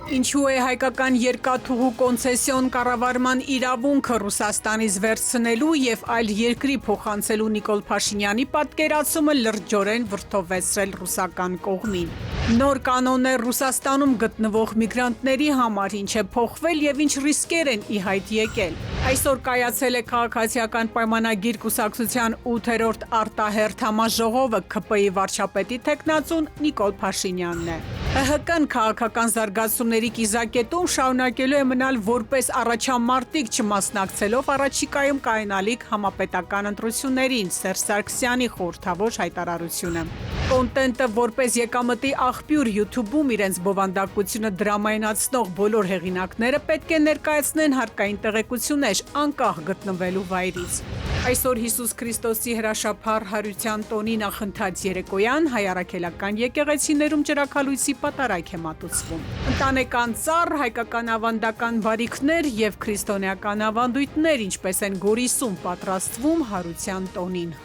Ինչու է հայկական երկաթուղու կոնցեսիոն կառավարման իրավունքը Ռուսաստանից վերցնելու և այլ երկրի փոխանցելու Նիկոլ Փաշինյանի պատկերացումը լրջորեն վրդովվեցրել ռուսական կողմին։ Նոր կանոններ Ռուսաստանում գտնվող միգրանտների համար ինչ է փոխվել և ինչ ռիսկեր են ի հայտ եկել։ Այսօր կայացել է քաղաքացիական պայմանագիր կուսակցության 8-րդ արտահերթ համաժողովը, ՔՊ-ի վարչապետի թեկնածուն Նիկոլ Փաշինյանն է։ ՀՀԿ-ն քաղաքական զարգացումների կիզակետում շարունակելու է մնալ որպես առաջամարտիկ, չմասնակցելով առաջիկայում կայանալիք համապետական ընտրություններին, Սերժ Սարգսյանի խորհրդավոր հայտարարությունը։ Կոնտենտը որպես եկամտի աղբյուր YouTube-ում իրենց բովանդակությունը դրամայնացնող բոլոր հեղինակները պետք է ներկայացնեն հարկային տեղեկություններ անկախ գտնվելու վայրից։ Այսօր Հիսուս Քրիստոսի հրաշափառ հարության տոնի նախընթաց երեկոյան հայ առաքելական եկեղեցիներում ճրագալույցի պատարագ է մատուցվում։ Ընտանեկան ծառ, հայկական ավանդական բարիքներ և քրիստոնեական ավանդույթներ ինչպես են Գորիսում պատրաստվում հարության տոնին։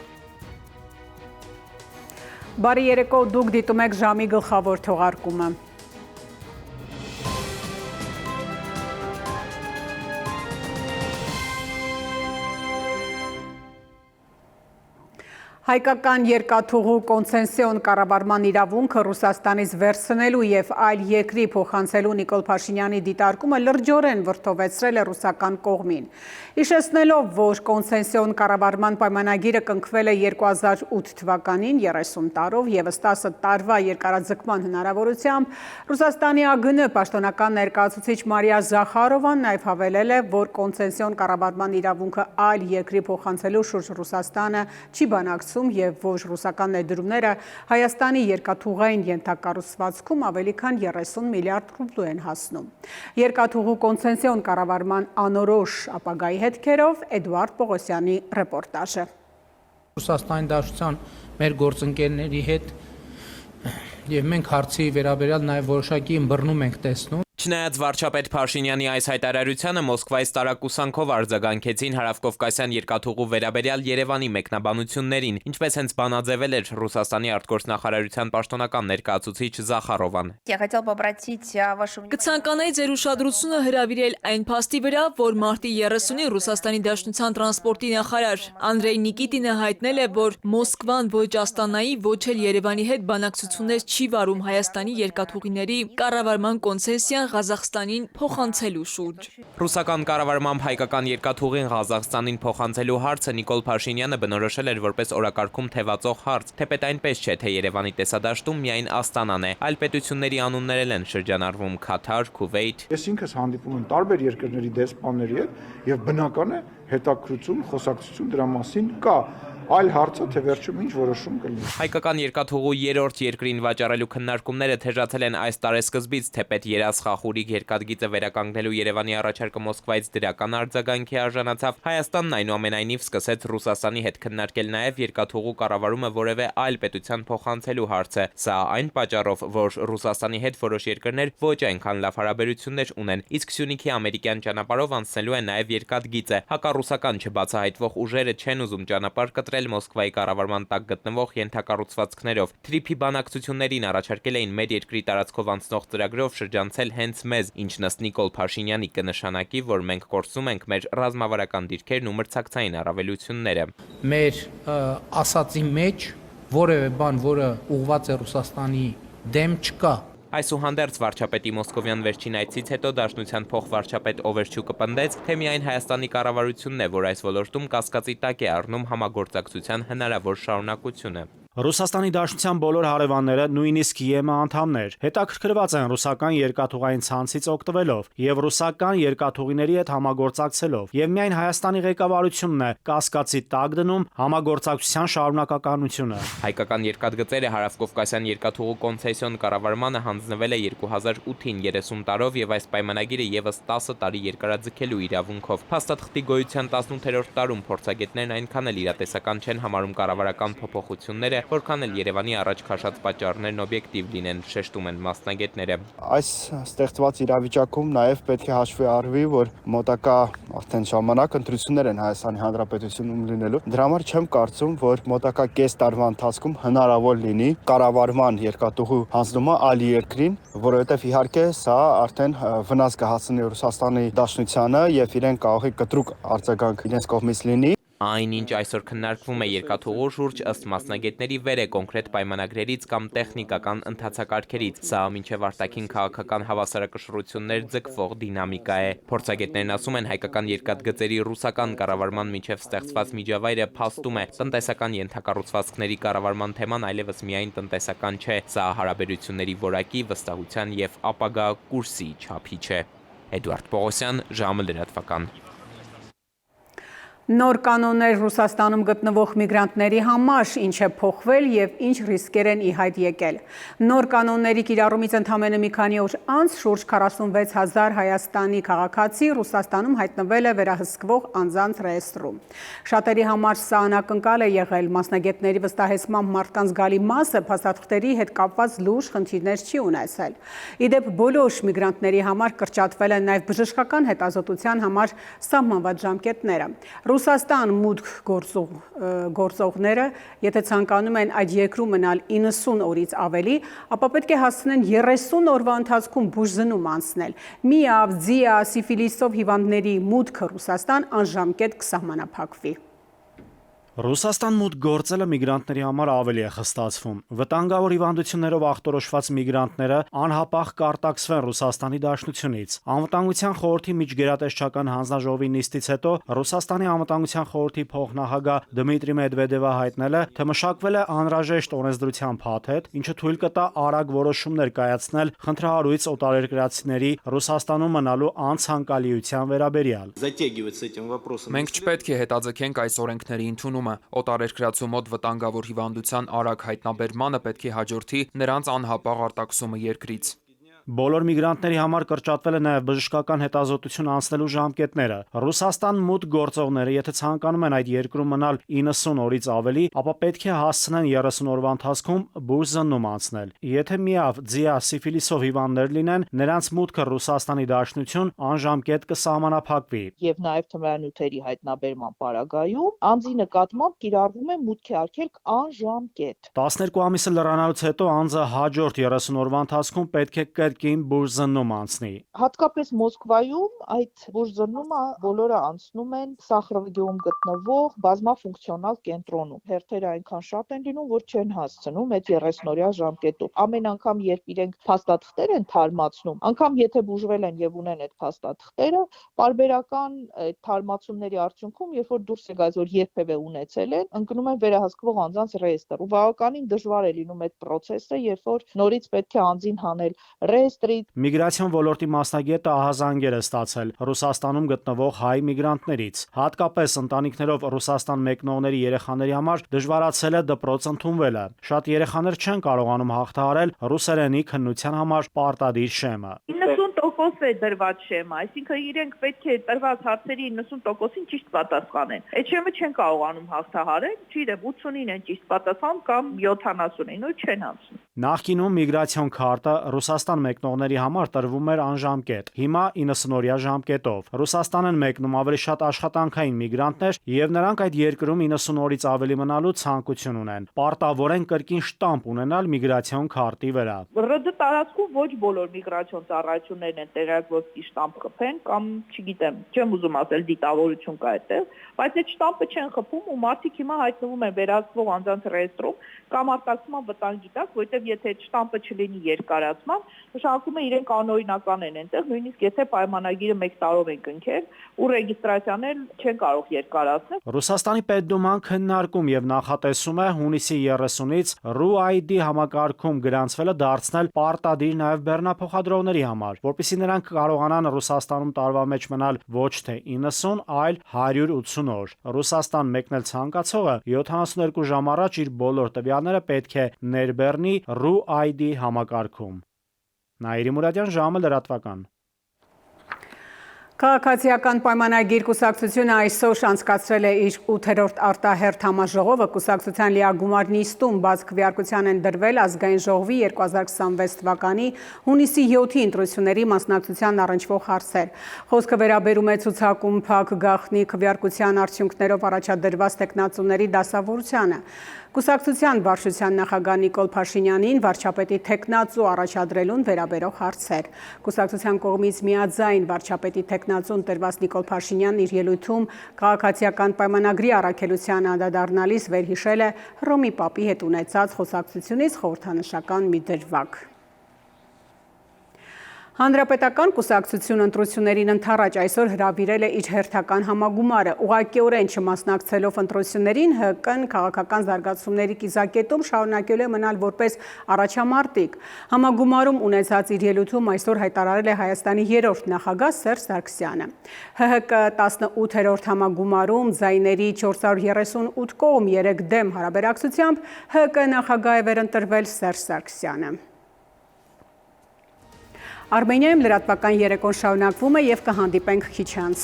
Բարի երեկո, դուք դիտում եք ժամի գլխավոր թողարկումը։ Հայկական երկաթուղու կոնցեսիոն կառավարման իրավունքը Ռուսաստանից վերցնելու և այլ երկրի փոխանցելու Նիկոլ Փաշինյանի դիտարկումը լրջորեն վրդովվեցրել է ռուսական կողմին։ Հիշեցնելով, որ կոնցեսիոն կառավարման պայմանագիրը կնքվել է 2008 թվականին 30 տարով ևս 10 տարվա երկարաձգման հնարավորությամբ, Ռուսաստանի ԱԳՆ պաշտոնական ներկայացուցիչ Մարիա Զախարովան նաև հավելել է, որ կոնցեսիոն կառավարման իրավունքը այլ երկրի փոխանցելու շուրջ Ռուսաստանը չի բանակցում և որ ռուսական ներդրումները Հայաստանի երկաթուղային ենթակառուցվածքում ավելի քան 30 միլիարդ ռուբլու են հասնում։ Երկաթուղու կոնցեսիոն կառավարման անորոշ ապագայի հետքերով Էդուարդ Պողոսյանի ռեպորտաժը։ Ռուսաստանի Դաշնության մեր գործընկերների հետ և մենք հարցի վերաբերյալ նաև որոշակի ըմբռնում ենք տեսնում։ Չնայած վարչապետ Փաշինյանի այս հայտարարությանը Մոսկվայից տարակուսանքով արձագանքեցին հարավկովկասյան երկաթուղու վերաբերյալ Երևանի մեկնաբանություններին, ինչպես հենց բանաձևել էր Ռուսաստանի արտգործնախարարության պաշտոնական ներկայացուցիչ Զախարովան։ Կցանկանայի ձեր ուշադրությունը հրավիրել այն փաստի վրա, որ մարտի 30-ին Ռուսաստանի Դաշնության տրանսպորտի նախարար Անդրեյ Նիկիտինը հայտնել է, որ Մոսկվան ոչ Աստանայի, ոչ էլ Երևանի հետ բանակցություններ չի վարում Հայաստանի երկաթուղիների կառավարման կոնցեսիան Ղազախստանին փոխանցելու շուրջ։ Ռուսական կառավարմամբ հայկական երկաթուղին Ղազախստանին փոխանցելու հարցը Նիկոլ Փաշինյանը բնորոշել էր որպես օրակարգում թևածող հարց, թեպետ այնպես չէ, թե Երևանի տեսադաշտում միայն Աստանան է, այլ պետությունների անուններ էլ են շրջանառվում՝ Քաթար, Քուվեյթ։ Ես ինքս հանդիպում եմ տարբեր երկրների դեսպանների հետ և բնական է հետաքրքրություն, խոսակցություն դրա մասին կա։ Այլ հարցը, թե վերջում ինչ որոշում կլինի։ Հայկական երկաթուղու երրորդ երկրին վաճառելու քննարկումները թեժացել են այս տարեսկզբից, թեպետ Երաս-Խախուրիկ երկաթգիծը վերականգնելու Երևանի առաջարկը Մոսկվայից դրական արձագանքի արժանացավ, Հայաստանն այնուամենայնիվ սկսեց Ռուսաստանի հետ քննարկել նաև երկաթուղու կառավարումը որևէ այլ պետության փոխանցելու հարցը։ Սա այն պատճառով, որ Ռուսաստանի հետ որոշ երկրներ ոչ այնքան լավ հարաբերություններ ունեն, իսկ Սյունիքի ամերիկյան ճանապարհով անցնելու է նաև երկաթգիծը։ Հակառուսական չբացահայտվող ուժերը չեն ուզում ճանապարհ կտրել Մոսկվայի կառավարման տակ գտնվող ենթակառուցվածքներով։ Թրիփի բանակցություններին առաջարկել էին մեր երկրի տարածքով անցնող ծրագրով շրջանցել հենց մեզ, ինչն ըստ Նիկոլ Փաշինյանի կնշանակի, որ մենք կորցնում ենք մեր ռազմավարական դիրքերն ու մրցակցային առավելությունները։ Մեր ասածի մեջ որևէ բան, որը ուղղված է Ռուսաստանի դեմ չկա։ Այսուհանդերձ վարչապետի մոսկովյան վերջին այցից հետո Դաշնության փոխվարչապետ Օվերչուկը պնդեց, թե միայն Հայաստանի կառավարությունն է, որ այս ոլորտում կասկածի տակ է առնում համագործակցության հնարավոր շարունակությունը։ Ռուսաստանի Դաշնության բոլոր հարևանները, նույնիսկ ԵՄ անդամներ, հետաքրքրված են ռուսական երկաթուղային ցանցից օգտվելով եւ ռուսական երկաթուղիների հետ համագործակցելով, եւ միայն Հայաստանի ղեկավարությունն է կասկածի տակ դնում համագործակցության շարունակականությունը։ Հայկական երկաթգծերը հարավկովկասյան երկաթուղու կոնցեսիոն կառավարմանը հանձնվել է 2008-ին 30 տարով եւ այս պայմանագիրը եւս 10 տարի երկարաձգելու իրավունքով։ Փաստաթղթի գոյության 18-րդ տարում փորձագետներն այնքան էլ իրատեսական չեն համարում կառավարական փոփոխությունները, որքան էլ Երևանի առաջ քաշած պատճառներն օբյեկտիվ լինեն, շեշտում են մասնագետները։ Այս ստեղծված իրավիճակում նաև պետք է հաշվի առնվի, որ մոտակա արդեն ժամանակ ընտրություններ են Հայաստանի Հանրապետությունում լինելու։ Դրա համար չեմ կարծում, որ մոտակա կես տարվա ընթացքում հնարավոր լինի կառավարման երկաթուղու հանձնումը այլ երկրին, որովհետև իհարկե սա արդեն վնաս կհասցնի Ռուսաստանի Դաշնությանը եւ իրեն կարող է կտրուկ արձագանք իրենց կողմից լինի։ Այնինչ այսօր քննարկվում է երկաթուղու շուրջ ըստ մասնագետների վեր է կոնկրետ պայմանագրերից կամ տեխնիկական ընթացակարգերից։ Սա մինչև արտաքին քաղաքական հավասարակշռություններ ձգվող դինամիկա է։ Փորձագետներն ասում են հայկական երկաթգծերի ռուսական կառավարման մինչև ստեղծված միջավայրը փաստում է։ Տնտեսական ենթակառուցվածքների կառավարման թեման այլևս միայն տնտեսական չէ։ Սա հարաբերությունների որակի, վստահության եւ ապագա կուրսի չափի չէ։ Էդուարդ Պողոսյան, ժամը լրատվական։ Նոր կանոններ Ռուսաստանում գտնվող միգրանտների համար ինչ է փոխվել եւ ինչ ռիսկեր են ի հայտ եկել։ Նոր կանոնների կիրառումից ընդամենը մի քանի օր անց շուրջ 46000 Հայաստանի քաղաքացի Ռուսաստանում հայտնվել է վերահսկվող անձանց ռեեստրում։ Շատերի համար սա անակնկալ է եղել, մասնագետների վստահեցմամբ մարդկանց զգալի մասը փաստաթղթերի հետ կապված լուրջ խնդիրներ չի ունեցել։ Իդեպ բոլոր միգրանտների համար կրճատվել են նաեւ բժշկական հետազոտության համար սահմանված ժամկետները։ Ռուսաստան մուտք գործողները, եթե ցանկանում են այդ երկրում մնալ 90 օրից ավելի, ապա պետք է հասցնեն 30 օրվա ընթացքում բուժզննում անցնել։ Միավ, ձիա, սիֆիլիսով հիվանդների մուտքը Ռուսաստան անժամկետ կսահմանափակվի։ Ռուսաստան մուտք գործելը միգրանտների համար ավելի է խստացվում։ Վտանգավոր հիվանդություններով ախտորոշված միգրանտները անհապաղ կարտաքսվեն Ռուսաստանի Դաշնությունից։ Անվտանգության խորհրդի միջգերատեսչական հանձնաժողովի նիստից հետո Ռուսաստանի անվտանգության խորհրդի փոխնախագահ Դմիտրի Մեդվեդևը հայտնել է, թե մշակվել է անհրաժեշտ օրենսդրության փաթեթ, ինչը թույլ կտա արագ որոշումներ կայացնել խնդրահարույց օտարերկրացիների Ռուսաստանում մնալու անցանկալիության վերաբերյալ։ Մենք չպետք է հետաձգենք այս օրենքների ընդունումը։ Օտարերկրացու մոտ վտանգավոր հիվանդության արագ հայտնաբերմանը պետք է հաջորդի նրանց անհապաղ արտաքսումը երկրից։ Բոլոր միգրանտների համար կրճատվել է նաև բժշկական հետազոտություն անցնելու ժամկետները։ Ռուսաստան մուտք գործողները, եթե ցանկանում են այդ երկրում մնալ 90 օրից ավելի, ապա պետք է հասցնեն 30 օրվա ընթացքում բուժզննում անցնել։ Եթե միավ, ձիա, սիֆիլիսով հիվանդներ լինեն, նրանց մուտքը Ռուսաստանի Դաշնություն անժամկետ կսահմանափակվի։ Եվ նաև թմրանյութերի հայտնաբերման պարագայում անձի նկատմամբ կիրառվում է մուտքի արգելք անժամկետ։ 12 ամիսը լրանալուց հետո անձը հաջորդ 30 օրվա ընթացքում պետք է կրկին բուժզննում անցնի։ Հատկապես Մոսկվայում այդ բուժզնումը բոլորը անցնում են Սախրովգեում գտնվող բազմաֆունկցիոնալ կենտրոնում։ Հերթերը այնքան շատ են լինում, որ չեն հասցնում այդ 30-օրյա ժամկետում։ Ամեն անգամ, երբ իրենք փաստաթղթեր են թարմացնում, անգամ եթե բուժվել են եւ ունեն այդ փաստաթղթերը, պարբերական այդ թարմացումների արդյունքում, երբ որ դուրս է գալիս, որ երբևէ ունեցել են, ընկնում են վերահսկվող անձանց ռեեստրում։ Բավականին դժվար է լինում այդ process-ը, երբ որ նորից պետք է անձին հանել Միգրացիոն ոլորտի մասնագետը ահազանգեր է ստացել Ռուսաստանում գտնվող հայ միգրանտներից։ Հատկապես ընտանիքներով Ռուսաստան մեկնողների երեխաների համար դժվարացել է դպրոց ընդունվելը։ Շատ երեխաներ չեն կարողանում հաղթահարել ռուսերենի քննության համար պարտադիր շեմը։ 90% է դրված շեմը, այսինքն իրենք պետք է տրված հարցերի 90%-ին ճիշտ պատասխանեն։ Այդ շեմը չեն կարողանում հաղթահարել, չգիտեմ 89-ին են ճիշտ պատասխանում կամ 70-ին, ու չեն անցնում։ Նախկինում միգրացիոն քարտը Ռուսաստան մեկնողների համար տրվում էր անժամկետ, հիմա 90-օրյա ժամկետով։ Ռուսաստան են մեկնում ավելի շատ աշխատանքային միգրանտներ եւ նրանք այդ երկրում 90 օրից ավելի մնալու ցանկություն ունեն։ Պարտավոր են կրկին շտամպ ունենալ միգրացիոն քարտի վրա։ ՌԴ տարածքում ոչ բոլոր միգրացիոն ծառայություններն են տեղյակ, որ շտամպ կփեն կամ, չգիտեմ, չեմ ուզում ասել դիտավորություն կա այդտեղ, բայց այդ շտամպը չեն խփում ու մարդիկ հիմա հայտնվում են վերահսկվող անձանց ռեեստրում կամ արտաքսման վտանգի տակ, որտեղ եթե այդ շտամպը չլինի երկարացման, նշանակում է իրենք անօրինական են այնտեղ, նույնիսկ եթե պայմանագիրը 1 տարով են կնքել ու ռեգիստրացիան էլ չեն կարող երկարացնել։ Ռուսաստանի Պետդուման քննարկում եւ նախատեսում է հունիսի 30-ից RUID համակարգում գրանցվելը դարձնել պարտադիր նաեւ բեռնափոխադրողների համար, որպեսզի նրանք կարողանան Ռուսաստանում տարվա մեջ մնալ ոչ թե 90, այլ 180 օր։ Ռուսաստան մեկնել ցանկացողը 72 ժամ առաջ իր բոլոր տվյալները պետք է ներբեռնի RUID համակարգում։ Նաիրի Մուրադյան, ժամը լրատվական։ Քաղաքացիական պայմանագիր կուսակցությունը այսօր անցկացրել է իր 8-րդ արտահերթ համաժողովը կուսակցության լիագումար նիստում բաց քվեարկության են դրվել ազգային ժողովի 2026 թվականի հունիսի 7-ի ընտրությունների մասնակցության առնչվող հարցեր։ Խոսքը վերաբերում է ցուցակում փակ գաղտնի քվեարկության արդյունքներով առաջադրված տեխնացուների դասավորությանը։ Կուսակցության վարչության նախագահ Նիկոլ Փաշինյանին վարչապետի տեխնացու առաջադրելուն վերաբերող հարցեր։ Կուսակցության կողմից միաձայն վարչապետի տեխնացուն տրված Նիկոլ Փաշինյանն իր ելույթում քաղաքացիական պայմանագրի առաքելության անդրադառնալիս վերհիշել է Հռոմի Պապի հետ ունեցած խոսակցությունից խորհրդանշական մի դրվագ։ Հանրապետական կուսակցությունը ընտրություններին ընդառաջ այսօր հրավիրել է իր հերթական համագումարը։ Ուղղակիորեն չմասնակցելով ընտրություններին ՀԿ-ն քաղաքական զարգացումների կիզակետում շարունակել է մնալ որպես առաջամարտիկ։ Համագումարում ունեցած իր ելույթում այսօր հայտարարել է Հայաստանի 3-րդ նախագահ Սերժ Սարգսյանը։ ՀՀԿ 18-րդ համագումարում ձայների 438 կողմ 3 դեմ հարաբերակցությամբ ՀՀԿ նախագահ է վերընտրվել Սերժ Սարգսյանը։ Արմենիայում լրատվական երեկոն շարունակվում է եւ կհանդիպենք քիչ անց։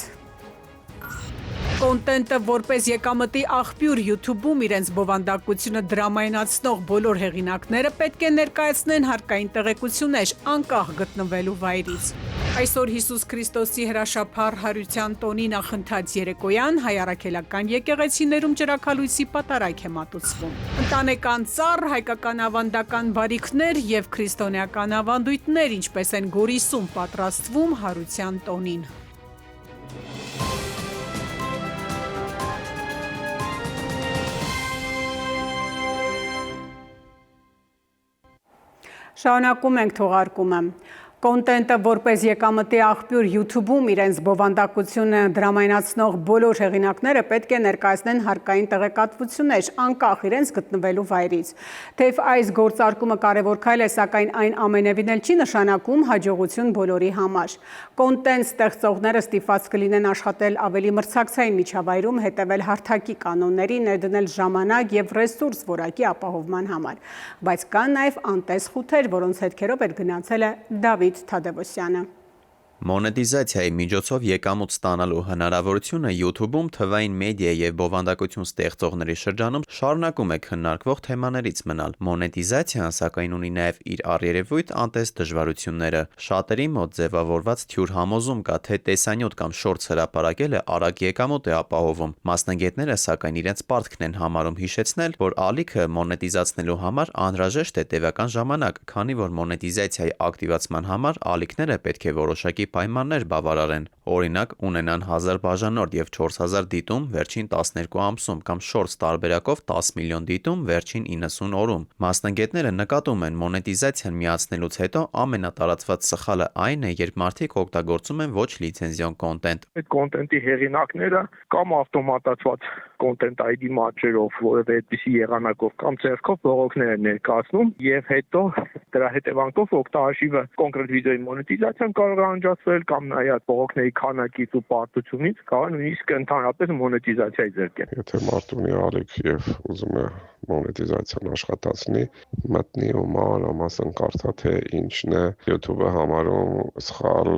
Կոնտենտը որպես եկամտի աղբյուր YouTube-ում իրենց բովանդակությունը դրամայնացնող բոլոր հեղինակները պետք է ներկայացնեն հարկային տեղեկություններ անկախ գտնվելու վայրից։ Այսօր Հիսուս Քրիստոսի հրաշափառ 100-յան տոնի նախընթաց երեկոյան հայ առաքելական եկեղեցիներում ջրաքալույսի պատարագ է մատուցվում։ Ընտանեկան ծառ, հայկական ավանդական բարիքներ եւ քրիստոնեական ավանդույթներ ինչպես են Գորիսում պատրաստվում 100-յան տոնին։ Շարունակում ենք թողարկումը։ Կոնտենտը որպես եկամտի աղբյուր YouTube-ում իրենց բովանդակությունը դրամայնացնող բոլոր հեղինակները պետք է ներկայացնեն հարկային տեղեկատվություններ անկախ իրենց գտնվելու վայրից։ Թեև այս գործարկումը կարևոր քայլ է, սակայն այն ամենևին էլ չի նշանակում հաջողություն բոլորի համար։ Կոնտենտ ստեղծողները ստիպված կլինեն աշխատել ավելի մրցակցային միջավայրում, հետևել հարթակի կանոնների, ներդնել ժամանակ եւ ռեսուրս որակի ապահովման համար։ Բայց կան նաեւ անտես խութեր, որոնց հետքերով էր գնացել է Դավիթ Թադևոսյանը։ Մոնետիզացիայի միջոցով եկամուտ ստանալու հնարավորությունը YouTube-ում թվային մեդիա եւ բովանդակություն ստեղծողների շրջանում շարունակում է քննարկվող թեմաներից մնալ։ Մոնետիզացիան սակայն ունի նաեւ իր առերևույթ անտես դժվարությունները։ Շատերի մոտ ձևավորված թյուր համոզում կա, թե տեսանյութ կամ շորթ հրապարակելը արագ եկամուտ է ապահովում։ Մասնագետները սակայն իրենց պարտքն են համարում հիշեցնել, որ ալիքը մոնետիզացնելու համար անհրաժեշտ է տևական ժամանակ, քանի որ մոնետիզացիայի ակտիվացման համար ալիքները պետք է որոշակի պայմաններ բավարարեն, օրինակ ունենան 1000 բաժանորդ եւ 4000 դիտում վերջին 12 ամսում կամ շորթ տարբերակով 10 միլիոն դիտում վերջին 90 օրում։ Մասնագետները նկատում են մոնետիզացիան միացնելուց հետո ամենատարածված սխալը այն է, երբ մարդիկ օգտագործում են ոչ լիցենզիոն կոնտենտ։ Այդ կոնտենտի հեղինակները կամ ավտոմատացված կոնտենտ ID մատչերով, որևէ այդպիսի եղանակով կամ ձեռքով բողոքներ են ներկայացնում եւ հետո դրա հետևանքով օգտահաշիվը կոնկրետ վիդեոյի մոնետիզացիան կարող է անջատվել կամ նաեւ բողոքների քանակից ու պարտությունից կարող է նույնիսկ ընդհանրապես մոնետիզացիայի ձեռքել։ Եթե մարդ ունի ալիք եւ ուզում է մոնետիզացիան աշխատացնի, մտնի ու մանրամասն կարդա, թե ինչն է YouTube-ը համարում սխալ,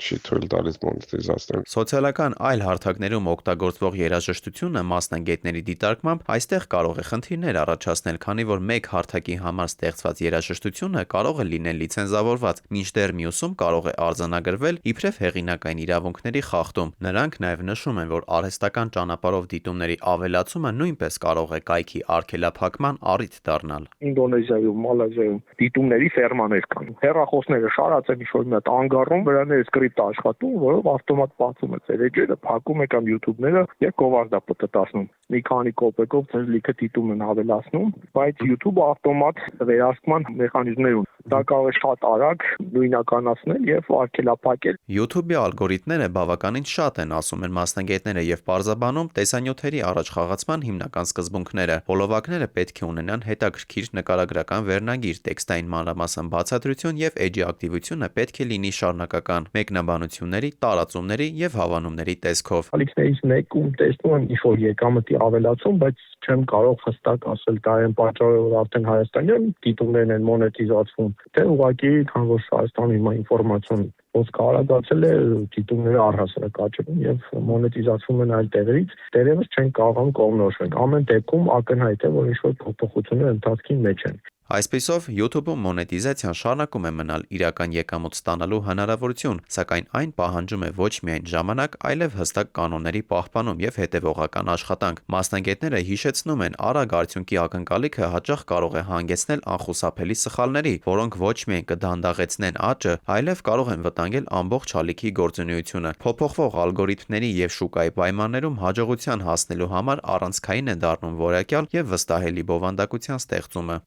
չի թույլ տալիս մոնետիզացնել։ Սոցիալական այլ հարթակներում օգտագործվող երաժշտությունը մասնագետների դիտարկմամբ այստեղ կարող է խնդիրներ առաջացնել, քանի որ մեկ հարթակի համար ստեղծված երաժշտությունը կարող է լինել լիցենզավորված, մինչդեռ մյուսում կարող է արձանագրվել իբրև հեղինակային իրավունքների խախտում։ Նրանք նաև նշում են, որ արհեստական ճանապարհով դիտումների ավելացումը նույնպես կարող է կայքի արգելափակման առիթ դառնալ։ Ինդոնեզիայում, Մալազիայում դիտումների ֆերմաներ կան։ Հեռախոսները շարած են ինչ-որ մի հատ անգարում, վրաները սկրիպտ աշխատում, որով ավտոմատ բացում է ձեր էջերը, փակում է կամ YouTube-ները եւ գովազդա պտտացնում։ Մի քանի կոպեկով ձեր լիքը դիտում են ավելացնում, բայց YouTube-ը ավտոմատ վերահսկման մեխանիզմներ ունի։ Դա կարող է շատ արագ նույնականացնել եւ արգելափակել։ YouTube-ի ալգորիթմները բավականին շատ են, ասում են մասնագետները եւ պարզաբանում տեսանյութերի առաջ խաղացման հիմնական սկզբունքները։ Հոլովակները պետք է ունենան հետաքրքիր նկարագրական վերնագիր, տեքստային մանրամասն բացատրություն եւ էջի ակտիվությունը պետք է լինի շարունակական, մեկնաբանությունների, տարածումների եւ հավանումների տեսքով։ Ալիքներից մեկում տեսնում եմ ինչ-որ եկամտի ավելացում, բայց չեմ կարող հստակ ասել դա այն պատճառը, որ արդեն Հայաստանում դիտումներն են մոնետիզացվում, թե ուղղակի քան որ Հայաստանում հիմա ինֆորմացիոն խոսքը արագացել է, դիտումները առհասարակ աճում եւ մոնետիզացվում են այլ տեղերից, դերևս չեն կարողանում կողմնորոշվել։ Ամեն դեպքում ակնհայտ է, որ ինչ-որ փոփոխություններ ընթացքի մեջ են։ Այսպիսով, YouTube-ում մոնետիզացիան շարունակում է մնալ իրական եկամուտ ստանալու հնարավորություն, սակայն այն պահանջում է ոչ միայն ժամանակ, այլև հստակ կանոնների պահպանում եւ հետեւողական աշխատանք։ Մասնագետները հիշեցնում են, արագ արդյունքի ակնկալիքը հաճախ կարող է հանգեցնել անխուսափելի սխալների, որոնք ոչ միայն կդանդաղեցնեն աճը, այլև կարող են վտանգել ամբողջ ալիքի գործունեությունը։ Փոփոխվող ալգորիթմների եւ շուկայի պայմաններում հաջողության հասնելու համար առանցքային է դառնում որակյալ եւ վստահելի բովանդակության ստեղծումը։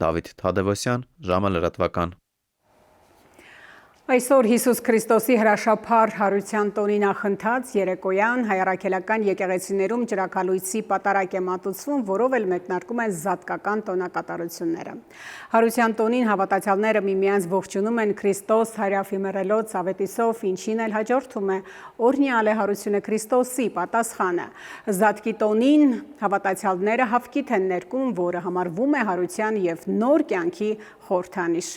Դավիթ Թադևոսյան, ժամը լրատվական։ Այսօր Հիսուս Քրիստոսի հրաշափառ հարության տոնի նախընթաց երեկոյան հայ առաքելական եկեղեցիներում ջրաքալույցի պատարակ է մատուցվում, որով էլ մեկնարկում են զատկական տոնակատարությունները։ Հարության տոնին հավատացյալները միմյանց ողջունում են Քրիստոս հարյաֆի մեռելոց ավետիսով, ինչին էլ հաջորդում է օրհնյալ է հարությունը Քրիստոսի պատասխանը։ Զատկի տոնին հավատացյալները հավքիթ են ներկում, որը համարվում է հարության եւ նոր կյանքի խորհրդանիշ։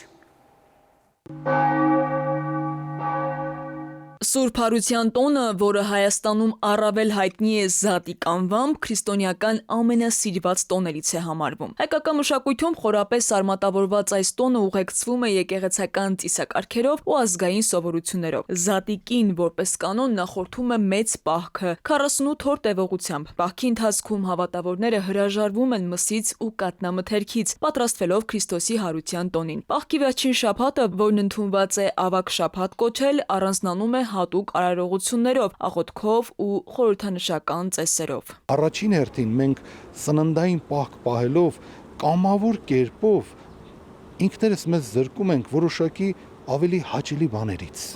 Սուրբ Հարության տոնը, որը Հայաստանում առավել հայտնի է Զատիկ անվամբ, քրիստոնեական ամենասիրված տոներից է համարվում։ Հայկական մշակույթում խորապես արմատավորված այս տոնը ուղեկցվում է եկեղեցական ծիսակարգերով ու ազգային սովորություններով։ Զատիկին որպես կանոն նախորդում է մեծ պահքը 48 օր տևողությամբ։ Պահքի ընթացքում հավատավորները հրաժարվում են մսից ու կատնամթերքից, պատրաստվելով Քրիստոսի հարության տոնին։ Պահքի վերջին շաբաթը, որն ընդունված է ավագ շաբաթ կոչել, առանձնանում է հատուկ արարողություններով, աղոթքով ու խորհրդանշական ծեսերով։ Առաջին հերթին մենք սննդային պահք պահելով կամավոր կերպով ինքներս մեզ զրկում ենք որոշակի ավելի հաճելի բաներից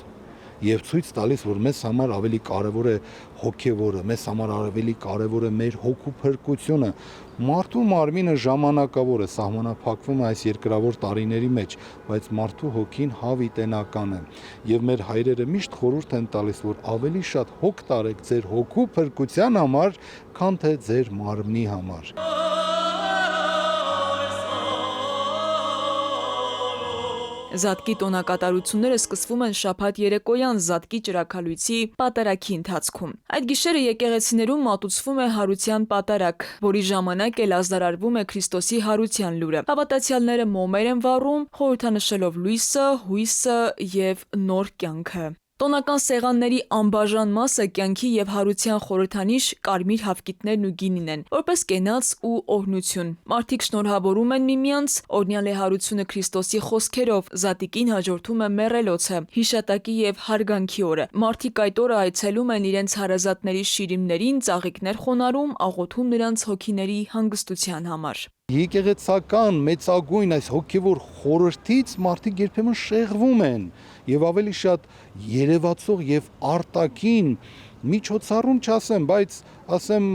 եւ ցույց տալիս, որ մեզ համար ավելի կարեւոր է հոգեվորը, մեզ համար ավելի կարեւոր է մեր հոգու փրկությունը։ Մարդու մարմինը ժամանակավոր է, սահմանափակվում է այս երկրավոր տարիների մեջ, բայց մարդու հոգին հավիտենական է եւ մեր հայրերը միշտ խորհուրդ են տալիս, որ ավելի շատ հոգ տարեք ձեր հոգու փրկության համար, քան թե ձեր մարմնի համար։ Զատկի տոնակատարությունները սկսվում են շաբաթ երեկոյան Զատկի ջրաքալույցի պատարակի ընթացքում։ Այդ գիշերը եկեղեցիներում մատուցվում է հարության պատարակ, որի ժամանակ էլ ազդարարվում է Քրիստոսի հարության լուրը։ Հավատացյալները մոմեր են վառում, խորհրդանշելով լույսը, հույսը եւ նոր կյանքը։ Տոնական սեղանների անբաժան մասը կյանքի եւ հարության խորհրդանիշ կարմիր հավկիթներն ու գինին են, որպես կենաց ու օրհնություն։ Մարդիկ շնորհավորում են միմյանց, օրհնյալ է հարությունը Քրիստոսի խոսքերով, Զատիկին հաջորդում է մեռելոցը, հիշատակի եւ հարգանքի օրը։ Մարդիկ այդ օրը այցելում են իրենց հարազատների շիրիմներին, ծաղիկներ խոնարհում, աղոթում նրանց հոգիների հանգստության համար։ Եկեղեցական մեծագույն այս հոգևոր խորհրդից մարդիկ երբեմն շեղվում են եւ ավելի շատ երևացող եւ արտաքին միջոցառում չասեմ, բայց ասեմ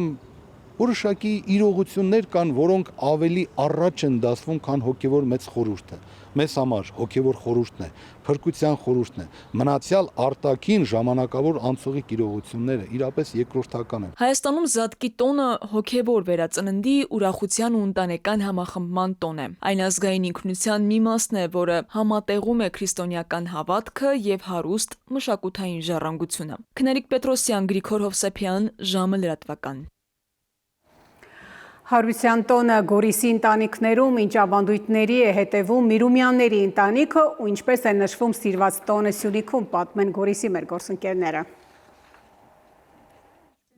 որոշակի իրողություններ կան, որոնք ավելի առաջ են դասվում, քան հոգևոր մեծ խորհուրդը։ Մեզ համար հոգևոր խորհուրդն է, փրկության խորհուրդն է, մնացյալ արտաքին ժամանակավոր անցողիկ իրողությունները իրապես երկրորդական են։ Հայաստանում Զատկի տոնը հոգևոր վերածննդի, ուրախության ու ընտանեկան համախմբման տոն է։ Այն ազգային ինքնության մի մասն է, որը համատեղում է քրիստոնեական հավատքը եւ հարուստ մշակութային ժառանգությունը։ Քնարիկ Պետրոսյան, Գրիգոր Հովսեփյան, ժամը լրատվական։ Հարության տոնը Գորիսի ընտանիքներում ինչ ավանդույթների է հետևում Միրումյանների ընտանիքը ու ինչպես է նշվում սիրված տոնը Սյունիքում, պատմեն Գորիսի մեր գործընկերները։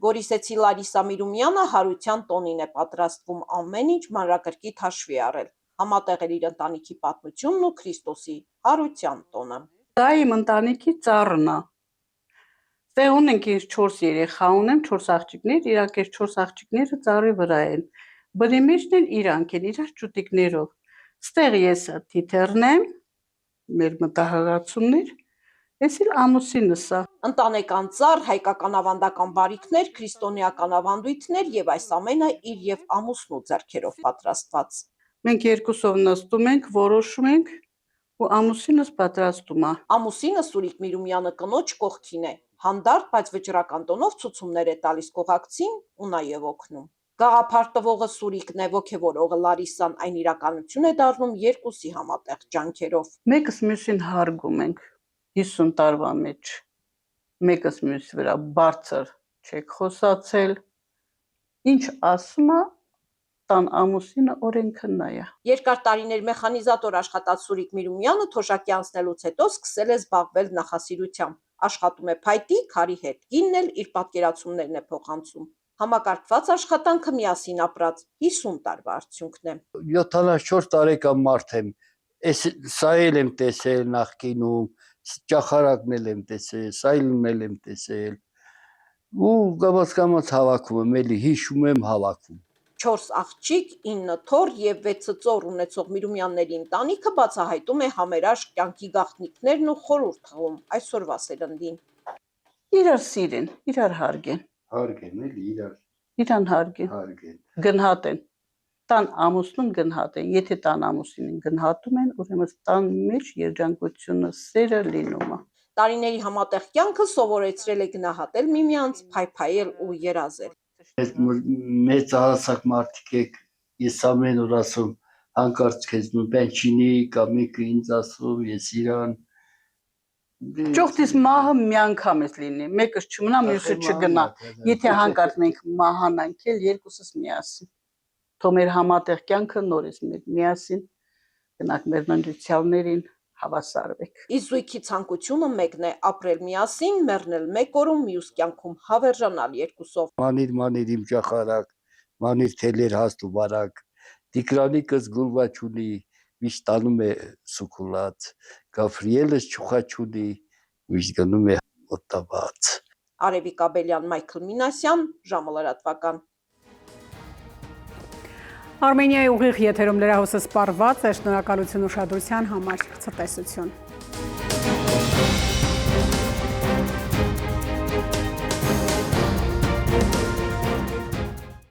Գորիսեցի Լարիսա Միրումյանը հարության տոնին է պատրաստվում ամեն ինչ մանրակրկիտ հաշվի առել, համատեղել իր ընտանիքի պատմությունն ու Քրիստոսի հարության տոնը։ Դա իմ ընտանիքի ծառն է։ Դե ունենք ինձ 4 երեխա ունեմ, 4 աղջիկներ, իրանք այս 4 աղջիկները ծառի վրա են։ Բնի մեջն են իրանք են, իրար ճուտիկներով։ Ստեղ ես թիթեռն եմ, մեր մտահղացումներ, ես էլ ամուսինս է։ Ընտանեկան ծառ, հայկական ավանդական բարիքներ, քրիստոնեական ավանդույթներ եւ այս ամենը իր եւ ամուսնու ձեռքերով պատրաստված։ Մենք երկուսով նստում ենք, որոշում ենք ու ամուսինս պատրաստում է։ Ամուսինը Սուրիկ Միրումյանը կնոջ կողքին է, հանդարտ, բայց վճռական տոնով ցուցումներ է տալիս կողակցին ու նաև օգնում։ Գաղափար տվողը Սուրիկն է, ոգևորողը Լարիսան, այն իրականություն է դառնում երկուսի համատեղ ջանքերով։ Մեկս մյուսին հարգում ենք 50 տարվա մեջ մեկս մյուսի վրա բարձր չեք խոսացել, ինչ ասում է տան ամուսինը օրենքը նայա։ Երկար տարիներ մեխանիզատոր աշխատած Սուրիկ Միրումյանը թոշակի անցնելուց հետո սկսել է զբաղվել նախասիրությամբ, աշխատում է փայտի քարի հետ, կինն էլ իր պատկերացումներն է փոխանցում։ Համակարգված աշխատանքը միասին ապրած 50 տարվա արդյունքն է։ 74 տարեկան մարդ եմ, սա էլ եմ տեսել նախկինում, ճախարակն էլ եմ տեսել, սայլն էլ եմ տեսել, ու գամած հավաքում եմ, էլի հիշում եմ հավաքում։ 4 աղջիկ, 9 թոռ եւ 6 ծոր ունեցող Միրումյանների ընտանիքը բացահայտում է համերաշխ կյանքի գաղտնիքներն ու խորհուրդ տվում այսօրվա սերնդին։ Իրար սիրեն, իրար հարգեն։ Հարգեն, էլի Իրան հարգեն։ Գնհատեն։ Տան ամուսնուն գնհատեն։ Եթե տան ամուսինին գնհատում են, ուրեմն տան մեջ երջանկությունը, սերը լինում է։ Տարիների համատեղ կյանքը սովորեցրել է գնահատել միմյանց, փայփայել ու երազել։ Մեծ հասակ մարդիկ եք, ես ամեն օր ասում, հանկարծ քեզ նույնպես չինի, կամ մեկը ինձ ասում, ես իրան։ Ճոխտիս մահը մի անգամ է լինի, մեկս չմնա, մյուսը չգնա։ Եթե հանկարծ մենք մահանանք էլ երկուսս միասին։ Թող մեր համատեղ կյանքը նորից միասին գնանք մեր ննջություններին, հավասարվեք։ Իսկ զույգի ցանկությունը մեկն է՝ ապրել միասին, մեռնել մեկ օրում, մյուս կյանքում հավերժանալ երկուսով։ Մանիր իմ ճախարակ, մանիր թելեր հաստ ու բարակ, Տիկրանիկս գուրվա չունի, միշտ տանում է սուքուլած, Գավրիելս չուխա չունի, միշտ գնում է օտաբաց։ Արևիկ Աբելյան, Մայքլ Մինասյան, ժամը լրատվական։ Արմենիայի ուղիղ եթերում լրահոսը սպառված է, շնորհակալություն ուշադրության համար, ցտեսություն։